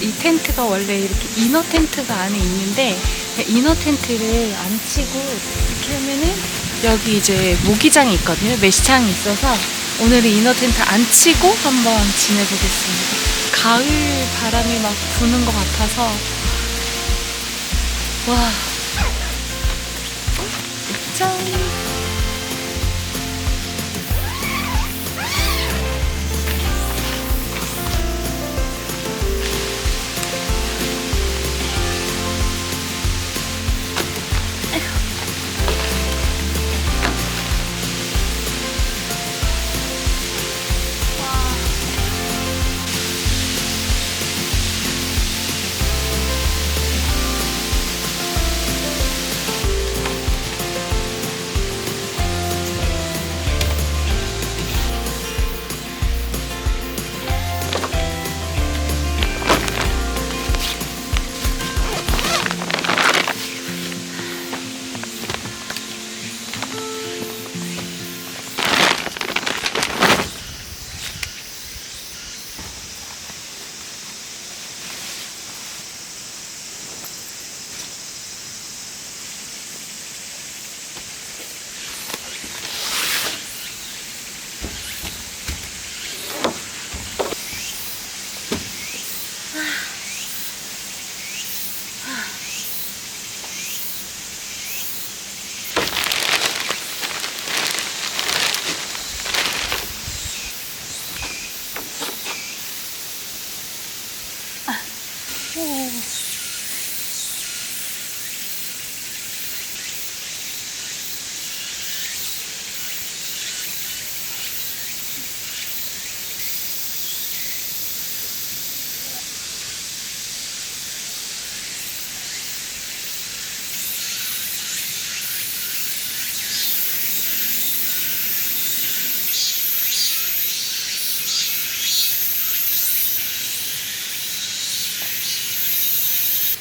이 텐트가 원래 이렇게 이너 텐트가 안에 있는데 이너 텐트를 안 치고 이렇게 하면은 여기 이제 모기장이 있거든요. 메시장이 있어서 오늘은 이너 텐트 안 치고 한번 지내보겠습니다. 가을 바람이 막 부는 것 같아서 와 짠.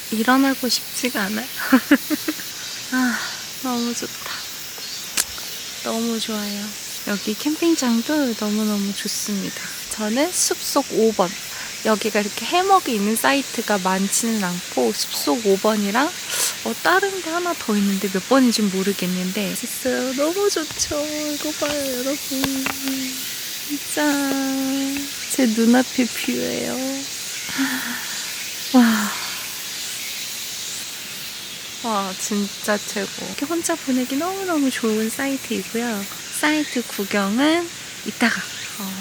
일어나고 싶지가 않아요. 아, 너무 좋다. 너무 좋아요. 여기 캠핑장도 너무너무 좋습니다. 저는 숲속 5번. 여기가 이렇게 해먹이 있는 사이트가 많지는 않고 숲속 5번이랑 다른 데 하나 더 있는데 몇 번인지 모르겠는데 있어요. 너무 좋죠. 이거 봐요, 여러분. 짠. 제 눈앞의 뷰예요. 와. 와, 진짜 최고. 이렇게 혼자 보내기 너무너무 좋은 사이트이고요. 사이트 구경은 이따가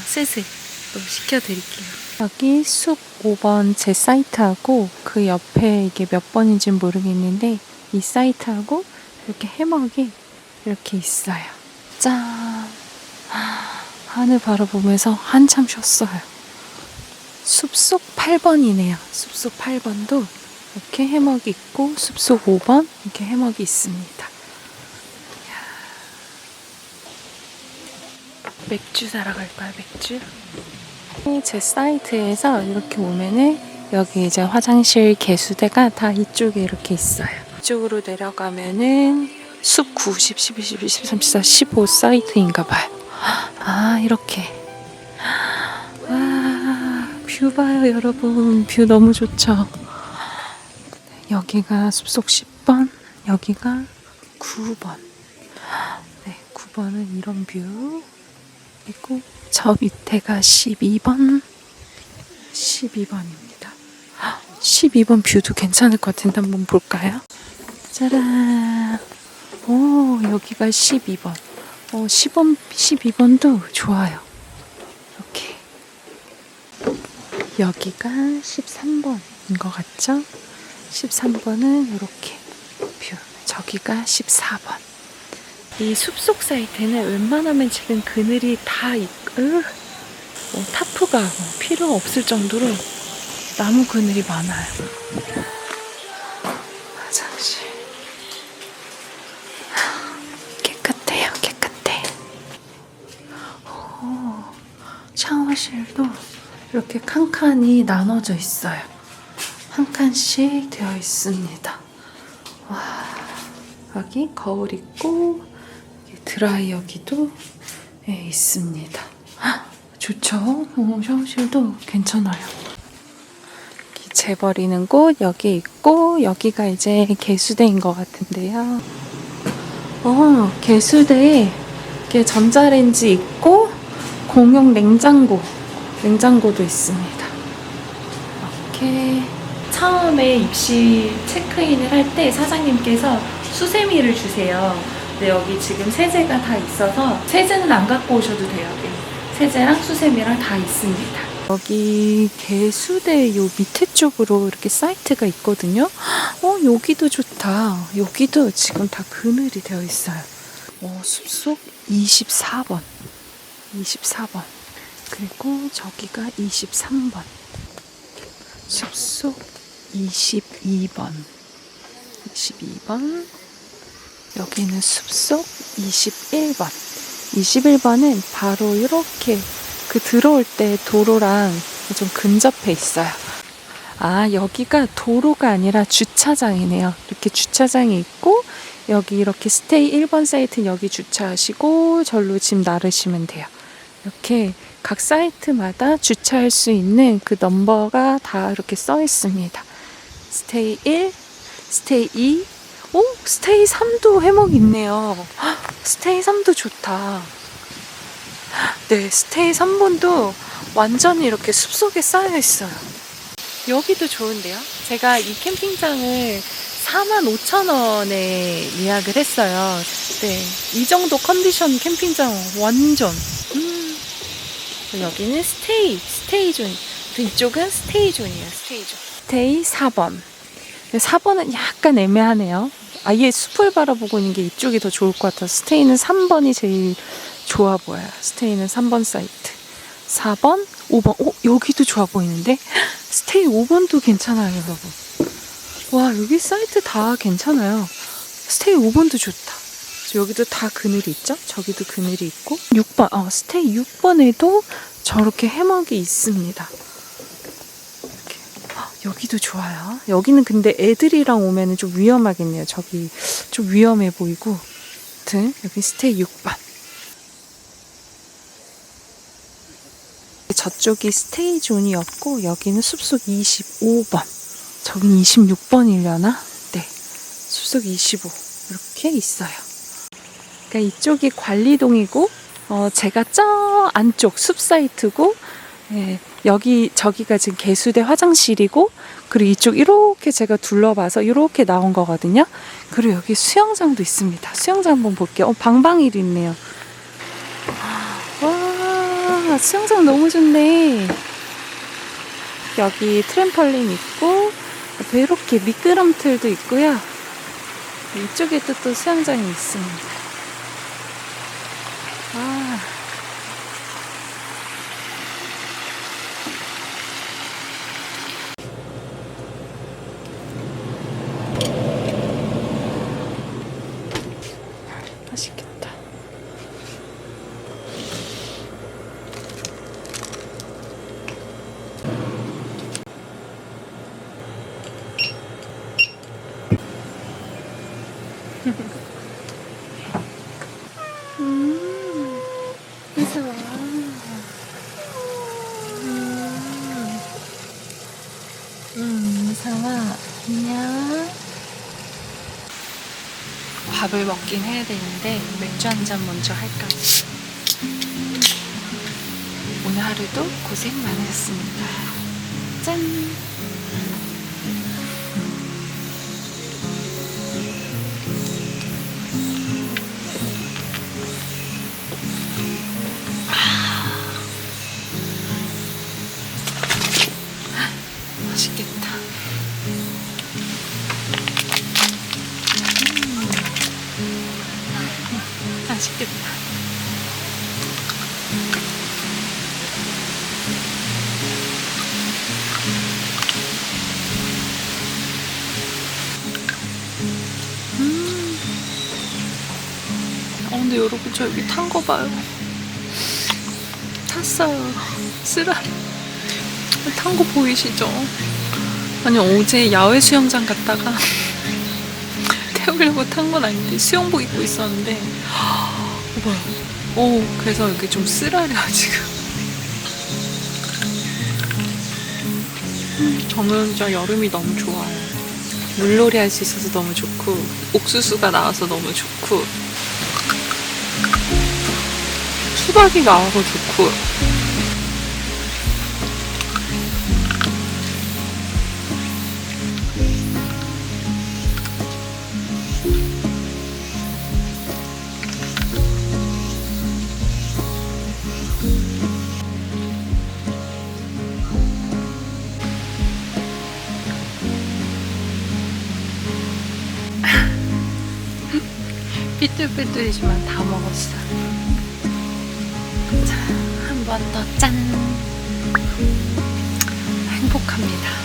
슬슬 또 시켜드릴게요. 여기 숲 5번 제 사이트하고 그 옆에 이게 몇 번인지 모르겠는데 이 사이트하고 이렇게 해먹이 이렇게 있어요. 짠! 하늘 바라보면서 한참 쉬었어요. 숲속 8번이네요. 숲속 8번도 이렇게 해먹이 있고 숲속 5번 이렇게 해먹이 있습니다. 맥주 사러 갈까요? 맥주? 제 사이트에서 이렇게 오면은 여기 이제 화장실 개수대가 다 이쪽에 이렇게 있어요. 이쪽으로 내려가면은 숲 9, 10, 11, 12, 13, 14, 15 사이트인가 봐요. 아, 이렇게. 와, 뷰 봐요, 여러분. 뷰 너무 좋죠? 여기가 숲속 10번, 여기가 9번. 네, 9번은 이런 뷰. 그리고 저 밑에가 12번. 12번입니다. 12번 뷰도 괜찮을 것 같은데 한번 볼까요? 짜란. 오, 여기가 12번. 12번도 좋아요. 이렇게. 여기가 13번인 것 같죠? 13번은 이렇게 뷰. 저기가 14번. 이 숲속 사이트는 웬만하면 지금 그늘이 다 있고 타프가 필요 없을 정도로 나무 그늘이 많아요. 화장실 깨끗해요. 깨끗해. 샤워실도 이렇게 칸칸이 나눠져 있어요. 한 칸씩 되어 있습니다. 와, 여기 거울 있고 드라이어기도 있습니다. 좋죠? 샤워실도 괜찮아요. 재버리는 곳 여기 있고 여기가 이제 개수대인 것 같은데요. 개수대에 이렇게 전자레인지 있고 공용 냉장고도 있습니다. 이렇게 처음에 입실 체크인을 할 때 사장님께서 수세미를 주세요. 근데 여기 지금 세제가 다 있어서 세제는 안 갖고 오셔도 돼요. 세제랑 수세미랑 다 있습니다. 여기 개수대 요 밑에 쪽으로 이렇게 사이트가 있거든요. 여기도 좋다. 여기도 지금 다 그늘이 되어 있어요. 숲속 24번. 24번. 그리고 저기가 23번. 숲속 22번. 22번. 여기는 숲속 21번. 21번은 바로 이렇게 들어올 때 도로랑 좀 근접해 있어요. 아, 여기가 도로가 아니라 주차장이네요. 이렇게 주차장이 있고 여기 이렇게 스테이 1번 사이트는 여기 주차하시고 절로 짐 나르시면 돼요. 이렇게 각 사이트마다 주차할 수 있는 그 넘버가 다 이렇게 써 있습니다. 스테이 1, 스테이 2, 스테이 3도 해먹 있네요. 스테이 3도 좋다. 네, 스테이 3번도 완전히 이렇게 숲속에 쌓여 있어요. 여기도 좋은데요? 제가 이 캠핑장을 45,000원에 예약을 했어요. 네, 이 정도 컨디션 캠핑장 완전. 여기는 스테이존. 이쪽은 스테이존이에요. 스테이 4번. 4번은 약간 애매하네요. 아예 숲을 바라보고 있는 게 이쪽이 더 좋을 것 같아서 스테이는 3번이 제일 좋아 보여요. 스테이는 3번 사이트. 4번, 5번. 여기도 좋아 보이는데? 스테이 5번도 괜찮아요, 여러분. 와, 여기 사이트 다 괜찮아요. 스테이 5번도 좋다. 여기도 다 그늘이 있죠? 저기도 그늘이 있고. 6번, 스테이 6번에도 저렇게 해먹이 있습니다. 이렇게. 여기도 좋아요. 여기는 근데 애들이랑 오면은 좀 위험하겠네요. 저기 좀 위험해 보이고. 아무튼, 여기 스테이 6번. 저쪽이 스테이 존이었고 여기는 숲속 25번. 저긴 26번이려나? 네, 숲속 25 이렇게 있어요. 그러니까 이쪽이 관리동이고 제가 저 안쪽 숲 사이트고 저기가 지금 개수대 화장실이고 그리고 이쪽 이렇게 제가 둘러봐서 이렇게 나온 거거든요. 그리고 여기 수영장도 있습니다. 수영장 한번 볼게요. 방방일이 있네요. 와, 수영장 너무 좋네. 여기 트램펄린 있고 옆에 이렇게 미끄럼틀도 있고요. 이쪽에 또 수영장이 있습니다. 무서워. 무서워. 안녕. 밥을 먹긴 해야 되는데 맥주 한 잔 먼저 할까? 오늘 하루도 고생 많으셨습니다. 짠! 맛있겠다. 맛있겠다. 근데 여러분 저 여기 탄 거 봐요. 탔어요. 쓰라리. 탄 거 보이시죠? 아니 어제 야외 수영장 갔다가 태우려고 탄 건 아닌데 수영복 입고 있었는데 봐요. 그래서 여기 좀 쓰라려 지금. 저는 진짜 여름이 너무 좋아요. 물놀이 할 수 있어서 너무 좋고 옥수수가 나와서 너무 좋고 수박이 나와서 좋고 삐뚤삐뚤이지만 다 먹었어. 자, 한 번 더 짠! 행복합니다.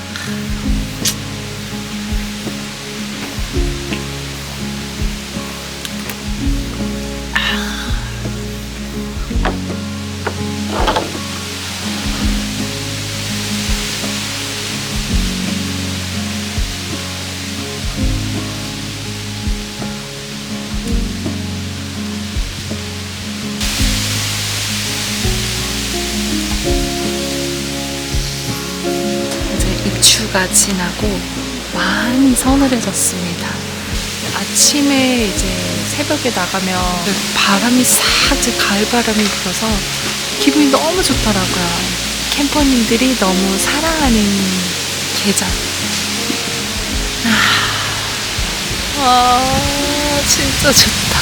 입추가 지나고 많이 서늘해졌습니다. 아침에 이제 새벽에 나가면 바람이 싹 이제 가을 바람이 불어서 기분이 너무 좋더라고요. 캠퍼님들이 너무 사랑하는 계절. 진짜 좋다.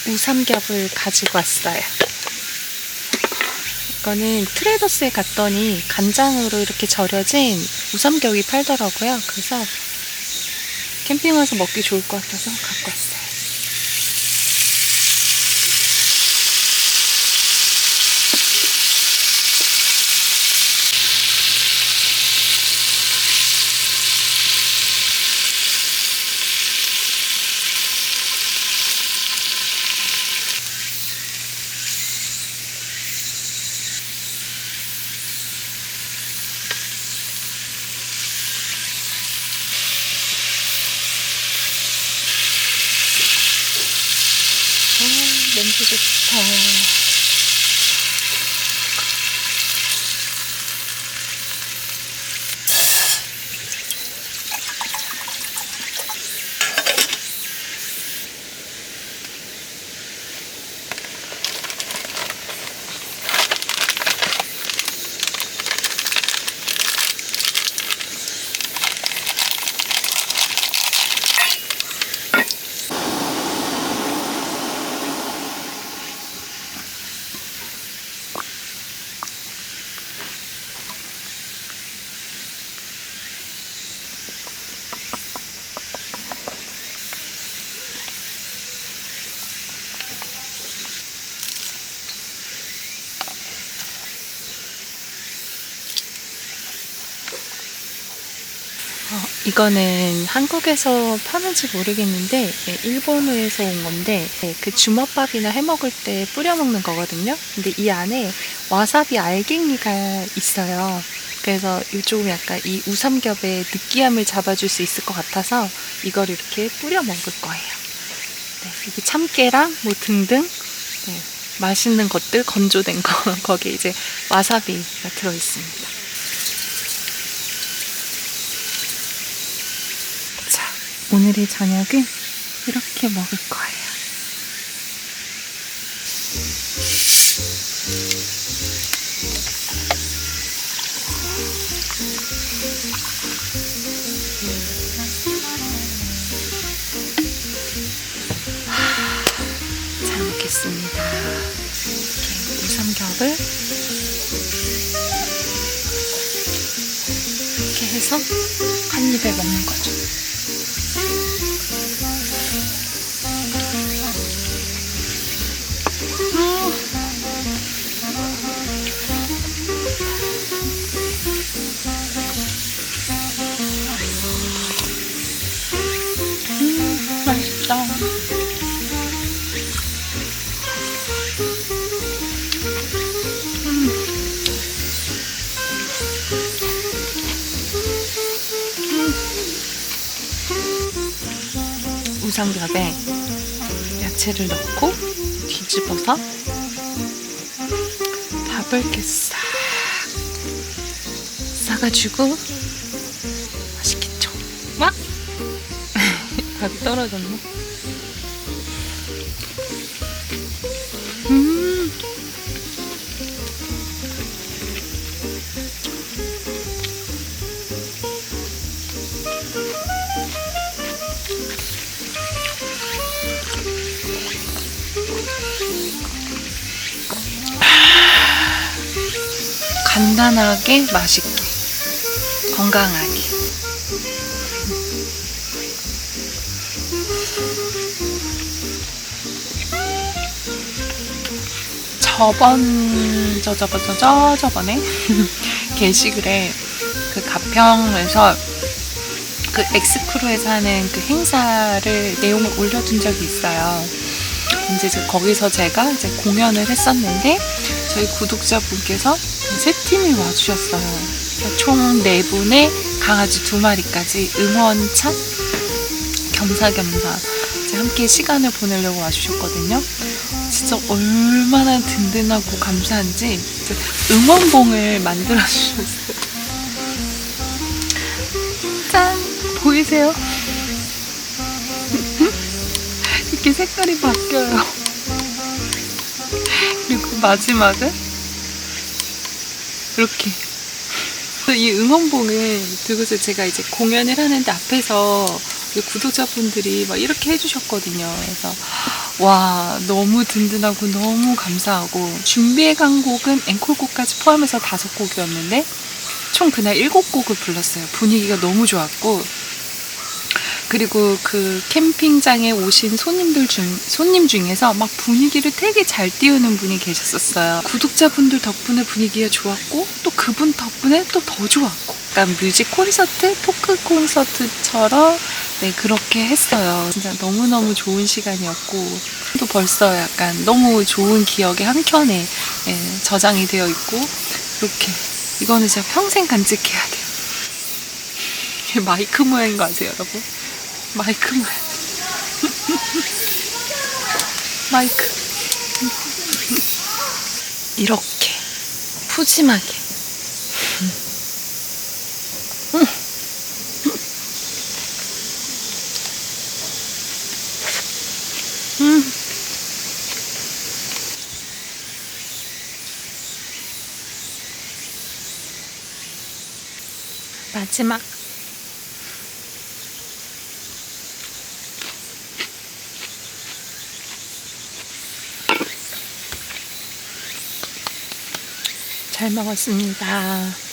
우삼겹을 가지고 왔어요. 이거는 트레이더스에 갔더니 간장으로 이렇게 절여진 우삼겹이 팔더라고요. 그래서 캠핑 와서 먹기 좋을 것 같아서 갖고 왔어요. 냄새 좋다. 이거는 한국에서 파는지 모르겠는데 일본에서 온 건데 그 주먹밥이나 해 먹을 때 뿌려 먹는 거거든요. 근데 이 안에 와사비 알갱이가 있어요. 그래서 조금 약간 이 우삼겹의 느끼함을 잡아줄 수 있을 것 같아서 이걸 이렇게 뿌려 먹을 거예요. 네, 이게 참깨랑 뭐 등등 네, 맛있는 것들 건조된 거 거기에 이제 와사비가 들어 있습니다. 자, 오늘의 저녁은 이렇게 먹을 거예요. 잘 먹겠습니다. 이렇게 우삼겹을 이렇게 해서 한 입에 먹는 거죠. 맛있다. 우삼겹에 야채를 넣고 뒤집어서 밥을 이렇게 싹 싸가지고 맛있겠죠? 막 밥이 떨어졌네. 간단하게 맛있게 건강하게 저번에 게시글에 그 가평에서 그 엑스크루에서 하는 그 행사를 내용을 올려둔 적이 있어요. 이제 거기서 제가 이제 공연을 했었는데 저희 구독자분께서 세 팀이 와주셨어요. 총 4분의 강아지 2마리까지 응원차 겸사겸사 이제 함께 시간을 보내려고 와주셨거든요. 진짜 얼마나 든든하고 감사한지 응원봉을 만들어 주셨어요. 짠! 보이세요? 이렇게 색깔이 바뀌어요. 그리고 마지막은 이렇게 이 응원봉을 들고서 제가 이제 공연을 하는데 앞에서 구독자분들이 막 이렇게 해주셨거든요. 그래서 와, 너무 든든하고 너무 감사하고 준비해간 곡은 앵콜곡까지 포함해서 5곡이었는데 총 그날 7곡을 불렀어요. 분위기가 너무 좋았고 그리고 그 캠핑장에 오신 손님 중에서 막 분위기를 되게 잘 띄우는 분이 계셨었어요. 구독자분들 덕분에 분위기가 좋았고 또 그분 덕분에 또 더 좋았고 약간 뮤직 콘서트, 토크 콘서트처럼 네, 그렇게 했어요. 진짜 너무너무 좋은 시간이었고 또 벌써 약간 너무 좋은 기억의 한켠에 네, 저장이 되어 있고 이렇게 이거는 진짜 평생 간직해야 돼요. 마이크 모양인 거 아세요, 여러분? 마이크 모양. 마이크. 이렇게 푸짐하게. 마지막. 잘 먹었습니다.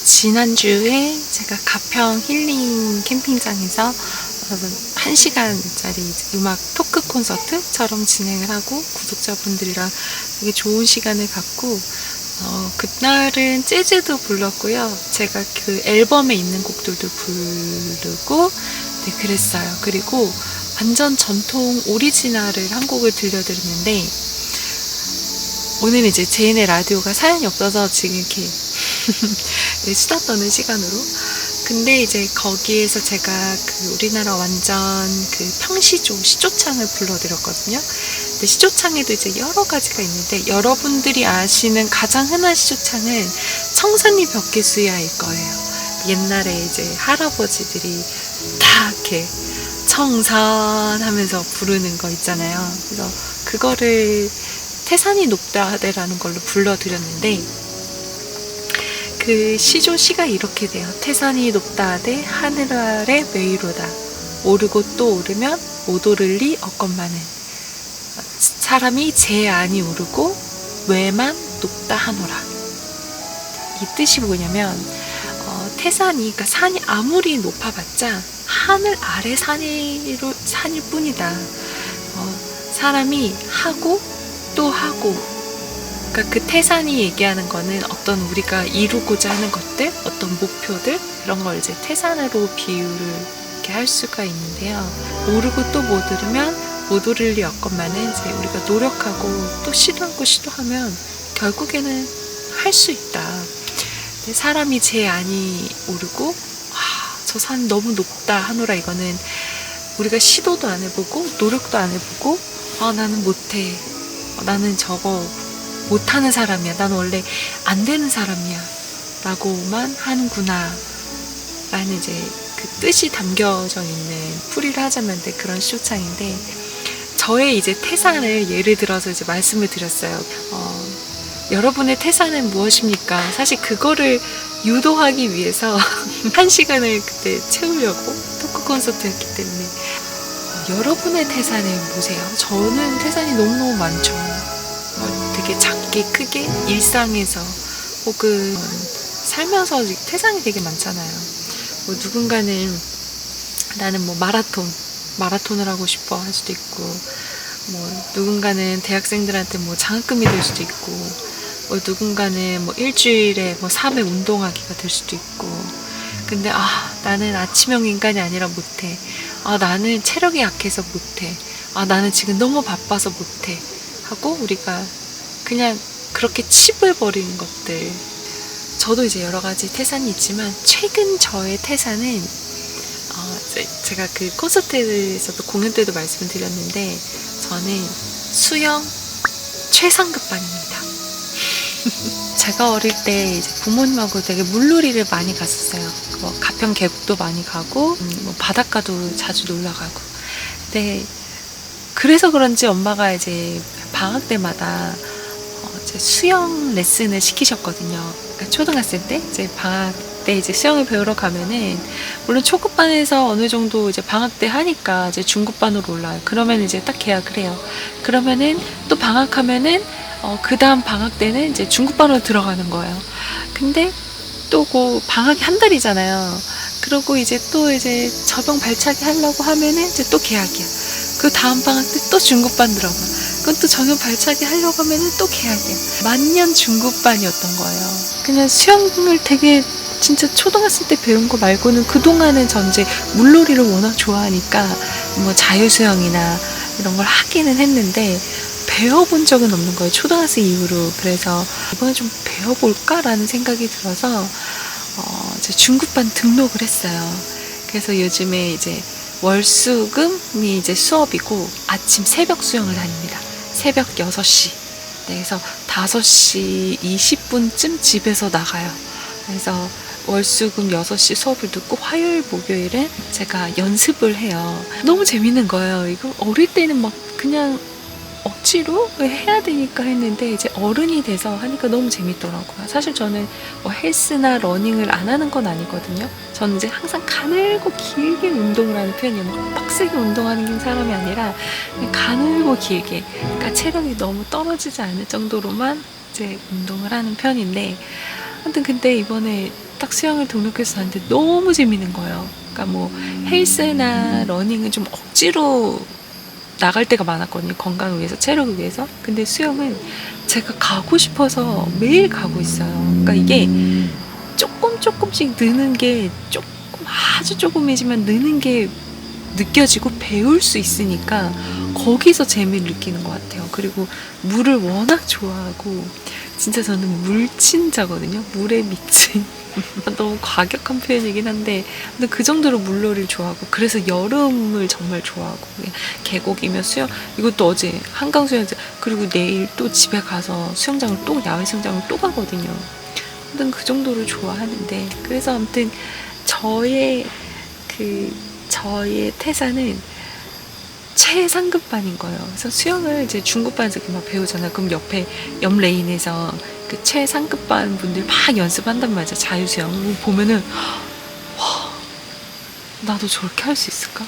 지난주에 제가 가평 힐링 캠핑장에서 1시간짜리 음악 토크 콘서트처럼 진행을 하고 구독자분들이랑 되게 좋은 시간을 갖고 그날은 재즈도 불렀고요. 제가 그 앨범에 있는 곡들도 부르고 네, 그랬어요. 그리고 완전 전통 오리지널을 한 곡을 들려드렸는데 오늘 이제 제인의 라디오가 사연이 없어서 지금 이렇게 네, 수다 떠는 시간으로. 근데 이제 거기에서 제가 그 우리나라 완전 그 평시조 시조창을 불러드렸거든요. 근데 시조창에도 이제 여러 가지가 있는데 여러분들이 아시는 가장 흔한 시조창은 청산리 벽계수야일 거예요. 옛날에 이제 할아버지들이 다 이렇게 청산하면서 부르는 거 있잖아요. 그래서 그거를 태산이 높다대라는 걸로 불러드렸는데 그 시조시가 이렇게 돼요. 태산이 높다대 하늘 아래 메이로다. 오르고 또 오르면 못 오를리 억건만은. 사람이 제 안이 오르고 외만 높다 하노라. 이 뜻이 뭐냐면 태산이 그러니까 산이 아무리 높아봤자 하늘 아래 산일 뿐이다. 사람이 하고 또 하고 그러니까 그 태산이 얘기하는 거는 어떤 우리가 이루고자 하는 것들, 어떤 목표들 이런 걸 이제 태산으로 비유를 이렇게 할 수가 있는데요. 오르고 또 못 오르면 못 오를 리 없건만은 이제 우리가 노력하고 또 시도하면 결국에는 할 수 있다. 사람이 제 안이 오르고 저 산 너무 높다 하노라. 이거는 우리가 시도도 안 해보고 노력도 안 해보고 나는 못해. 나는 저거 못하는 사람이야. 난 원래 안 되는 사람이야. 라고만 하는구나. 라는 이제 그 뜻이 담겨져 있는 풀이를 하자면 그런 시조창인데 저의 이제 태산을 예를 들어서 이제 말씀을 드렸어요. 여러분의 태산은 무엇입니까? 사실 그거를 유도하기 위해서 1시간을 그때 채우려고 토크 콘서트였기 때문에 여러분의 태산은 뭐세요? 저는 태산이 너무너무 많죠. 되게 작게 크게 일상에서 혹은 살면서 태산이 되게 많잖아요. 뭐 누군가는 나는 뭐 마라톤을 하고 싶어 할 수도 있고 뭐 누군가는 대학생들한테 뭐 장학금이 될 수도 있고 뭐 누군가는 뭐 일주일에 뭐 3회 운동하기가 될 수도 있고 근데 나는 아침형 인간이 아니라 못해. 나는 체력이 약해서 못해. 나는 지금 너무 바빠서 못해. 하고 우리가 그냥 그렇게 칩을버리는 것들. 저도 이제 여러 가지 태산이 있지만 최근 저의 태산은 제가 그 콘서트에서도 공연 때도 말씀을 드렸는데 저는 수영 최상급반입니다. 제가 어릴 때 이제 부모님하고 되게 물놀이를 많이 갔었어요. 가평 계곡도 많이 가고 뭐 바닷가도 자주 놀러 가고. 근데 그래서 그런지 엄마가 이제 방학 때마다 이제 수영 레슨을 시키셨거든요. 그러니까 초등학생 때 이제 방학 때 이제 수영을 배우러 가면은 물론 초급반에서 어느 정도 이제 방학 때 하니까 이제 중급반으로 올라요. 그러면 이제 딱 계약을 해요. 그러면은 또 방학하면은 그 다음 방학 때는 이제 중급반으로 들어가는 거예요. 근데 또 그 방학이 한 달이잖아요. 그러고 이제 또 이제 저병 발차기 하려고 하면은 이제 또 계약이야. 그 다음 방학 때 또 중급반 들어가. 그건 또 저녁 발차기 하려고 하면은 또 계약이야. 만년 중급반이었던 거예요. 그냥 수영을 되게 진짜 초등학생 때 배운 거 말고는 그동안은 전 이제 물놀이를 워낙 좋아하니까 뭐 자유수영이나 이런 걸 하기는 했는데 배워본 적은 없는 거예요. 초등학생 이후로. 그래서 이번에 좀 배워볼까라는 생각이 들어서 이제 중급반 등록을 했어요. 그래서 요즘에 이제 월수금이 이제 수업이고 아침 새벽 수영을 다닙니다. 새벽 6시. 네, 그래서 5시 20분쯤 집에서 나가요. 그래서 월수금 6시 수업을 듣고 화요일, 목요일은 제가 연습을 해요. 너무 재밌는 거예요. 이거 어릴 때는 막 그냥 억지로 해야 되니까 했는데 이제 어른이 돼서 하니까 너무 재밌더라고요. 사실 저는 뭐 헬스나 러닝을 안 하는 건 아니거든요. 저는 이제 항상 가늘고 길게 운동을 하는 편이에요. 막 빡세게 운동하는 사람이 아니라 그냥 가늘고 길게, 그러니까 체력이 너무 떨어지지 않을 정도로만 이제 운동을 하는 편인데, 아무튼 근데 이번에 딱 수영을 등록해서 하는데 너무 재밌는 거예요. 그러니까 뭐 헬스나 러닝은 좀 억지로 나갈 때가 많았거든요. 건강을 위해서, 체력을 위해서. 근데 수영은 제가 가고 싶어서 매일 가고 있어요. 그러니까 이게 조금씩 느는 게 조금, 아주 조금이지만 느는 게 느껴지고 배울 수 있으니까 거기서 재미를 느끼는 것 같아요. 그리고 물을 워낙 좋아하고 진짜 저는 물친자거든요. 물에 미친. 너무 과격한 표현이긴 한데 근데 그 정도로 물놀이를 좋아하고 그래서 여름을 정말 좋아하고 계곡이면 수영 이것도 어제 한강 수영장 그리고 내일 또 집에 가서 수영장을 또 야외 수영장을 또 가거든요. 아무튼 그 정도로 좋아하는데 그래서 아무튼 저의 태산은 최상급반인 거예요. 그래서 수영을 이제 중급반에서 이렇게 막 배우잖아요. 그럼 옆에 옆 레인에서 그 최상급반 분들 막 연습한단 말이죠. 자유수영 보면은 와 나도 저렇게 할 수 있을까?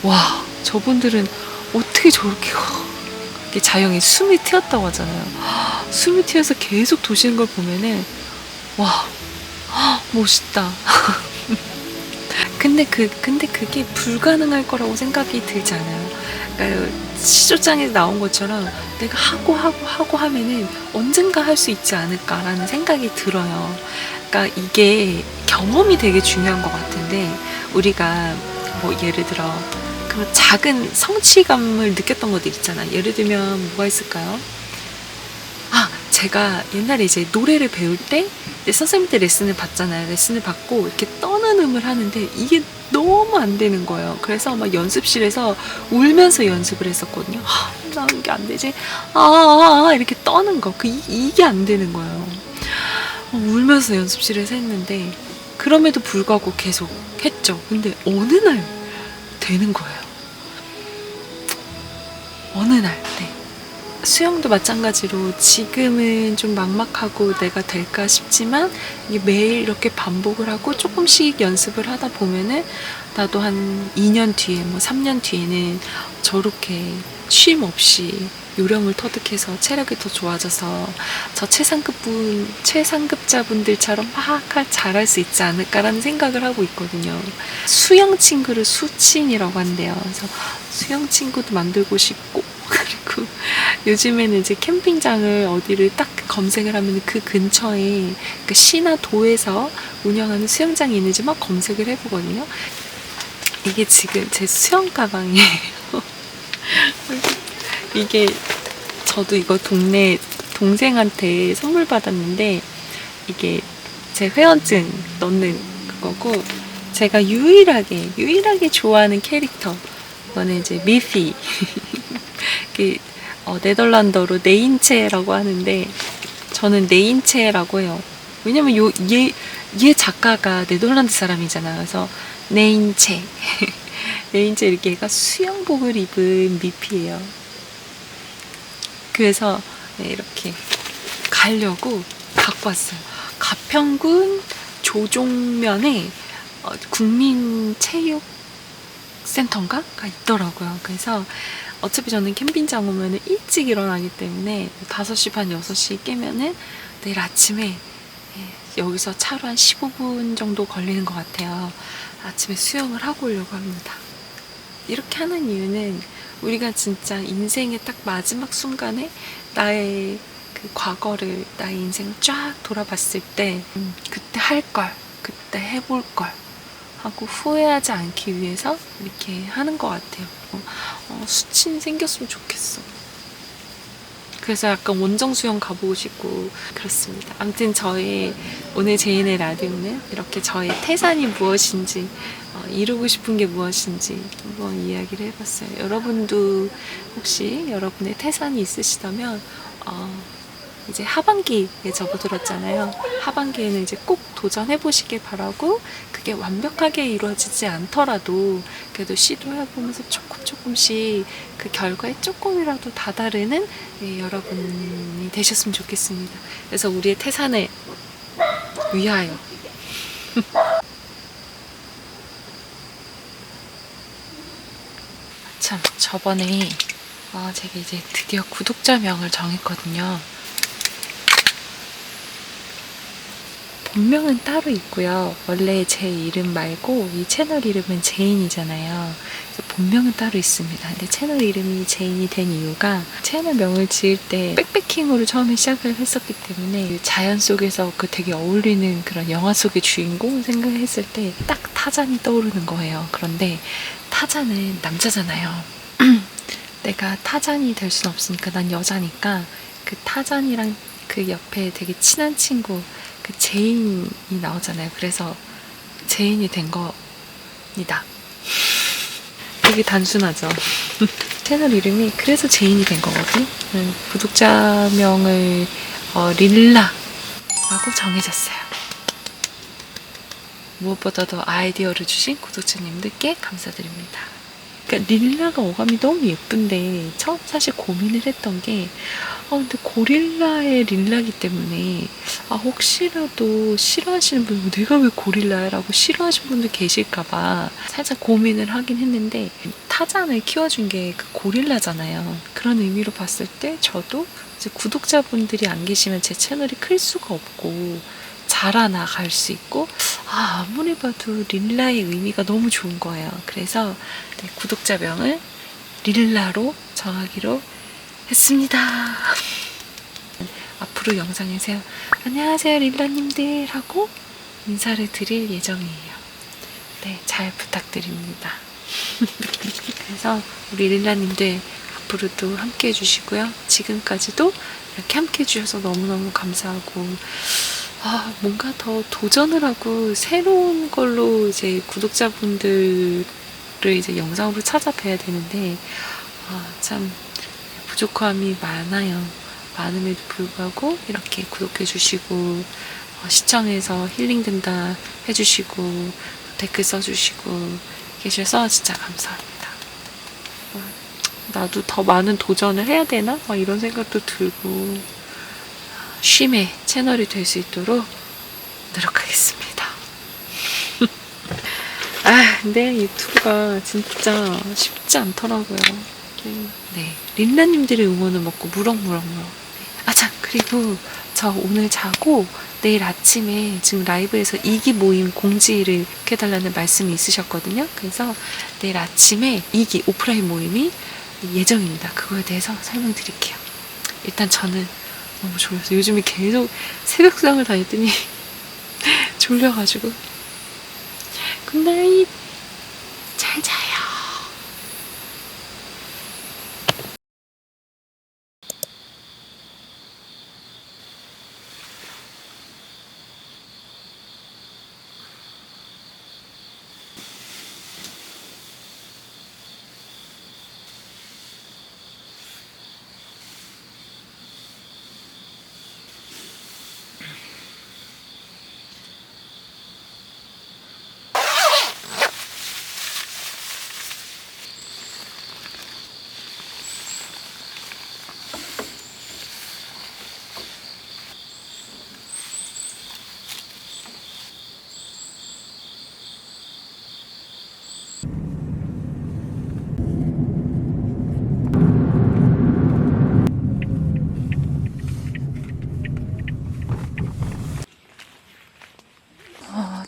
와 저분들은 어떻게 저렇게 이게 자영이 숨이 트였다고 하잖아요. 숨이 트여서 계속 도시는 걸 보면은 와 멋있다. 근데 그게 불가능할 거라고 생각이 들지 않아요. 그러니까 시조장에 나온 것처럼 내가 하고 하면은 언젠가 할 수 있지 않을까라는 생각이 들어요. 그러니까 이게 경험이 되게 중요한 것 같은데 우리가 뭐 예를 들어 그런 작은 성취감을 느꼈던 것들 있잖아요. 예를 들면 뭐가 있을까요? 제가 옛날에 이제 노래를 배울 때 선생님한테 레슨을 받잖아요. 레슨을 받고 이렇게 떠는 음을 하는데 이게 너무 안 되는 거예요. 그래서 막 연습실에서 울면서 연습을 했었거든요. 나 이게 안 되지? 이렇게 떠는 거. 이게 안 되는 거예요. 울면서 연습실에서 했는데 그럼에도 불구하고 계속 했죠. 근데 어느 날 되는 거예요. 어느 날. 네. 수영도 마찬가지로 지금은 좀 막막하고 내가 될까 싶지만 이게 매일 이렇게 반복을 하고 조금씩 연습을 하다 보면은 나도 한 2년 뒤에 뭐 3년 뒤에는 저렇게 쉼 없이 요령을 터득해서 체력이 더 좋아져서 저 최상급자분들처럼 막 잘할 수 있지 않을까라는 생각을 하고 있거든요. 수영 친구를 수친이라고 한대요. 그래서 수영 친구도 만들고 싶고 그리고 요즘에는 이제 캠핑장을 어디를 딱 검색을 하면 그 근처에 그 시나 도에서 운영하는 수영장이 있는지 막 검색을 해보거든요. 이게 지금 제 수영 가방이에요. 이게 저도 이거 동네 동생한테 선물 받았는데 이게 제 회원증 넣는 그거고 제가 유일하게 좋아하는 캐릭터 이거는 이제 미피 네덜란드어로 네인체라고 하는데 저는 네인체라고 해요. 왜냐면 얘 작가가 네덜란드 사람이잖아요. 그래서 네인체 네인체 이렇게 얘가 수영복을 입은 미피예요. 그래서 네, 이렇게 가려고 갖고 왔어요. 가평군 조종면에 국민체육센터인가가 있더라고요. 그래서 어차피 저는 캠핑장 오면 일찍 일어나기 때문에 5시 반, 6시 깨면은 내일 아침에 여기서 차로 한 15분 정도 걸리는 것 같아요. 아침에 수영을 하고 오려고 합니다. 이렇게 하는 이유는 우리가 진짜 인생의 딱 마지막 순간에 나의 그 과거를, 나의 인생을 쫙 돌아봤을 때 그때 할 걸, 그때 해볼 걸 하고 후회하지 않기 위해서 이렇게 하는 것 같아요. 수친 생겼으면 좋겠어. 그래서 약간 원정 수영 가보고 싶고 그렇습니다. 아무튼 저의 오늘 제인의 라디오는 이렇게 저의 태산이 무엇인지 이루고 싶은 게 무엇인지 한번 이야기를 해봤어요. 여러분도 혹시 여러분의 태산이 있으시다면 이제 하반기에 접어들었잖아요. 하반기에는 이제 꼭 도전해보시길 바라고 그게 완벽하게 이루어지지 않더라도 그래도 시도해보면서 조금씩 그 결과에 조금이라도 다다르는 여러분이 되셨으면 좋겠습니다. 그래서 우리의 태산을 위하여 참 저번에 제가 이제 드디어 구독자명을 정했거든요. 본명은 따로 있고요. 원래 제 이름 말고 이 채널 이름은 제인이잖아요. 그래서 본명은 따로 있습니다. 근데 채널 이름이 제인이 된 이유가 채널명을 지을 때 백패킹으로 처음에 시작을 했었기 때문에 자연 속에서 그 되게 어울리는 그런 영화 속의 주인공 생각을 했을 때 딱 타잔이 떠오르는 거예요. 그런데 타잔은 남자잖아요. 내가 타잔이 될 순 없으니까 난 여자니까 그 타잔이랑 그 옆에 되게 친한 친구 그 제인이 나오잖아요. 그래서 제인이 된 겁니다. 되게 단순하죠. 채널 이름이 그래서 제인이 된 거거든요. 구독자명을 릴라라고 정해졌어요. 무엇보다도 아이디어를 주신 구독자님들께 감사드립니다. 그러니까 릴라가 어감이 너무 예쁜데 처음 사실 고민을 했던 게 근데 고릴라의 릴라기 때문에 혹시라도 싫어하시는 분 내가 왜 고릴라야? 라고 싫어하시는 분들 계실까봐 살짝 고민을 하긴 했는데 타잔을 키워준 게 그 고릴라잖아요. 그런 의미로 봤을 때 저도 이제 구독자분들이 안 계시면 제 채널이 클 수가 없고 자라나갈 수 있고 아무리 봐도 릴라의 의미가 너무 좋은 거예요. 그래서 네, 구독자명을 릴라로 정하기로 했습니다. 앞으로 영상에서 안녕하세요 릴라님들 하고 인사를 드릴 예정이에요. 네, 잘 부탁드립니다. 그래서 우리 릴라님들 앞으로도 함께 해주시고요. 지금까지도 이렇게 함께 해주셔서 너무너무 감사하고 뭔가 더 도전을 하고 새로운 걸로 이제 구독자분들을 이제 영상으로 찾아뵈야 되는데 참 부족함이 많아요. 많음에도 불구하고 이렇게 구독해 주시고 시청해서 힐링된다 해주시고 댓글 써주시고 계셔서 진짜 감사합니다. 나도 더 많은 도전을 해야 되나? 이런 생각도 들고 쉼의 채널이 될 수 있도록 노력하겠습니다. 근데 유튜브가 진짜 쉽지 않더라고요. 네, 린라님들의 응원을 먹고 무럭무럭무럭. 참, 그리고 저 오늘 자고 내일 아침에 지금 라이브에서 2기 모임 공지를 해달라는 말씀이 있으셨거든요. 그래서 내일 아침에 2기 오프라인 모임이 예정입니다. 그거에 대해서 설명드릴게요. 일단 저는 너무 졸려서 요즘에 계속 새벽수영을 다녔더니 졸려가지고 굿나잇 잘 자요.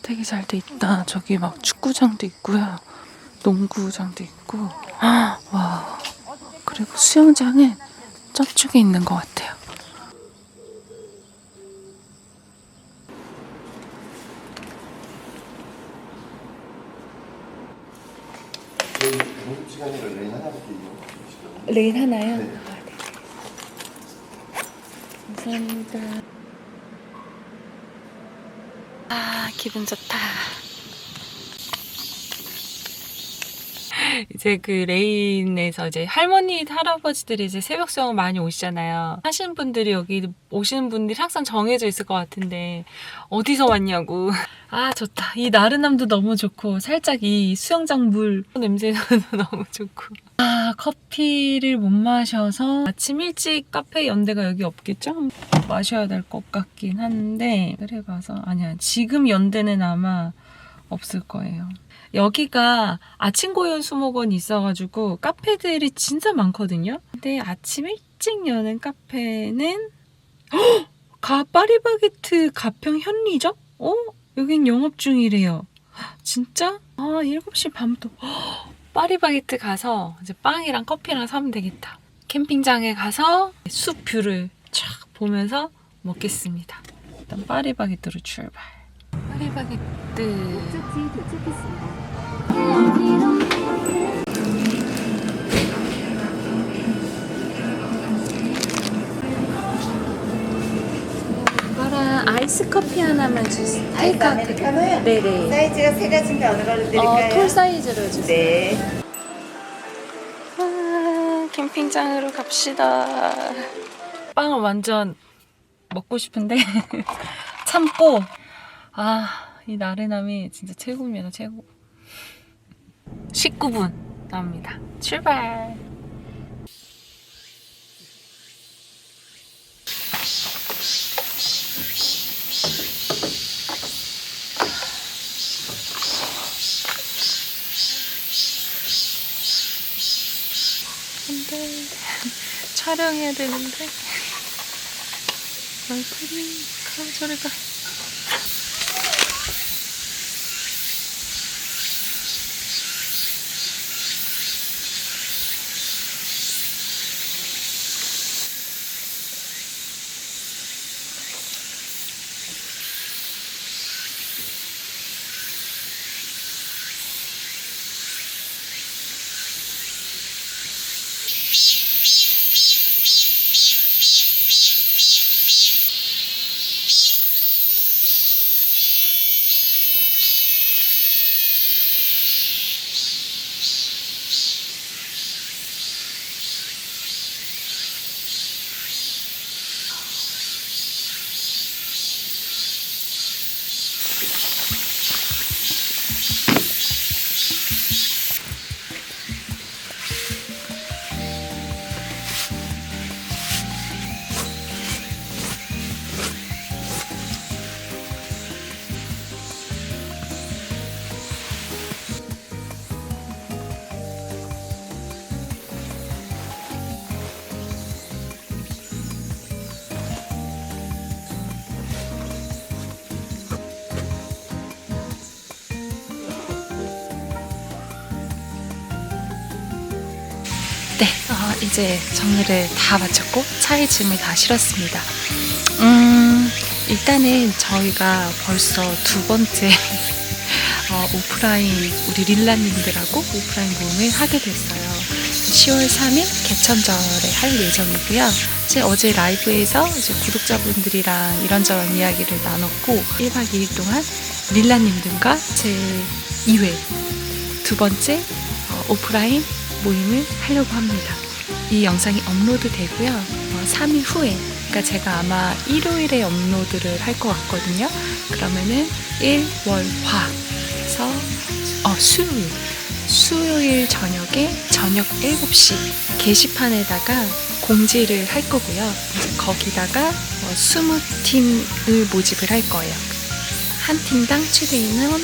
되게 잘 돼 있다. 저기 막 축구장도 있고요. 농구장도 있고. 와. 그리고 수영장은 저쪽에 있는 것 같아요. 시간이라 레인 하나밖에 이용 레인 하나요? 네. 감사합니다. 기분 좋다. 이제 그 레인에서 이제 할머니, 할아버지들이 이제 새벽 수영 많이 오시잖아요. 하시는 분들이 여기 오시는 분들이 항상 정해져 있을 것 같은데 어디서 왔냐고. 좋다. 이 나른함도 너무 좋고 살짝 이 수영장 물 냄새도 너무 좋고. 커피를 못 마셔서 아침 일찍 카페 연대가 여기 없겠죠? 마셔야 될 것 같긴 한데 그래 봐서 아니야. 지금 연대는 아마 없을 거예요. 여기가 아침 고요 수목원이 있어가지고 카페들이 진짜 많거든요. 근데 아침 일찍 여는 카페는 파리바게트 가평 현리점? 여긴 영업 중이래요. 진짜? 7시 반부터. 파리바게뜨 가서 이제 빵이랑 커피랑 사면 되겠다. 캠핑장에 가서 숲 뷰를 쫙 보면서 먹겠습니다. 일단 파리바게뜨로 출발. 파리바게뜨. 목적지에 도착했습니다. 이거랑 아이스 커피 하나만 주세요. 테이크아웃. 아메리카노요? 네네. 사이즈가 세 가지인데 어느 걸로 드릴까요? 톨 사이즈로 주세요. 네. 캠핑장으로 갑시다. 빵을 완전 먹고 싶은데 참고. 이 나른함이 진짜 최고입니다. 최고. 19분 남습니다. 출발. 안돼. 촬영해야 되는데. 얼굴이 저리 가. 네, 이제 정리를 다 마쳤고 차에 짐을 다 실었습니다. 일단은 저희가 벌써 두 번째 오프라인 우리 릴라님들하고 오프라인 모임을 하게 됐어요. 10월 3일 개천절에 할 예정이고요. 제 어제 라이브에서 이제 구독자분들이랑 이런저런 이야기를 나눴고 1박 2일 동안 릴라님들과 제 2회 두 번째 오프라인 모임을 하려고 합니다. 이 영상이 업로드 되고요. 3일 후에, 그러니까 제가 아마 일요일에 업로드를 할 것 같거든요. 그러면은 1, 월, 화 해서 수요일 저녁에 저녁 7시 게시판에다가 공지를 할 거고요. 이제 거기다가 20팀을 모집을 할 거예요. 한 팀당 최대 인원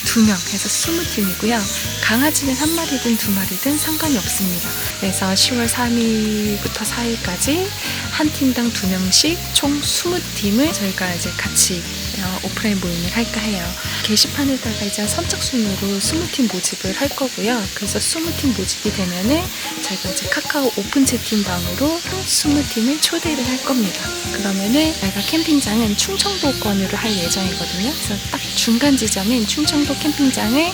2명 해서 20팀이고요. 강아지는 1마리든 2마리든 상관이 없습니다. 그래서 10월 3일부터 4일까지 한 팀당 2명씩 총 20팀을 저희가 이제 같이 오프라인 모임을 할까 해요. 게시판에다가 이제 선착순으로 20팀 모집을 할 거고요. 그래서 20팀 모집이 되면은 저희가 이제 카카오 오픈 채팅방으로 20팀을 초대를 할 겁니다. 그러면은 저희가 캠핑장은 충청도권으로 할 예정이거든요. 그래서 딱 중간 지점인 충청도 캠핑장을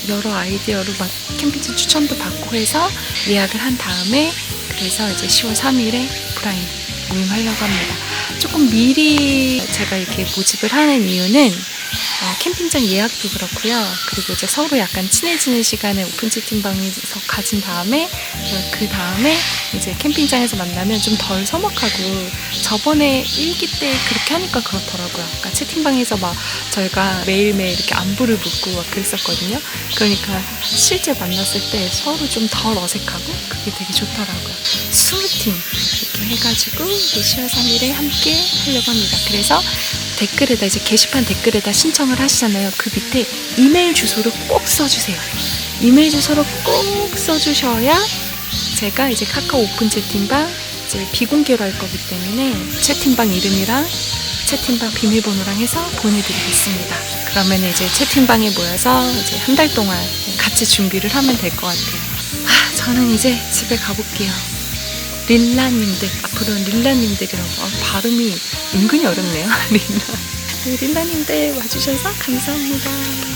여러 아이디어로 막 캠핑장 추천도 받고 해서 예약을 한 다음에 그래서 이제 10월 3일에 오프라인 모임하려고 합니다. 조금 미리 제가 이렇게 모집을 하는 이유는 캠핑장 예약도 그렇고요. 그리고 이제 서로 약간 친해지는 시간을 오픈 채팅방에서 가진 다음에 그 다음에 이제 캠핑장에서 만나면 좀 덜 서먹하고 저번에 일기 때 그렇게 하니까 그렇더라고요. 그러니까 채팅방에서 막 저희가 매일매일 이렇게 안부를 묻고 막 그랬었거든요. 그러니까 실제 만났을 때 서로 좀 덜 어색하고 그게 되게 좋더라고요. 20팀 이렇게 해가지고 10월 3일에 함께 하려고 합니다. 그래서 댓글에다 이제 게시판 댓글에다 신청을 하시잖아요. 그 밑에 이메일 주소를 꼭 써주세요. 이메일 주소를 꼭 써주셔야 제가 이제 카카오 오픈 채팅방 이제 비공개로 할 거기 때문에 채팅방 이름이랑 채팅방 비밀번호랑 해서 보내드리겠습니다. 그러면 이제 채팅방에 모여서 이제 한 달 동안 같이 준비를 하면 될 것 같아요. 저는 이제 집에 가볼게요. 릴라님들, 앞으로는 릴라님들이라고. 발음이 은근히 어렵네요. 릴라님들 와주셔서 감사합니다.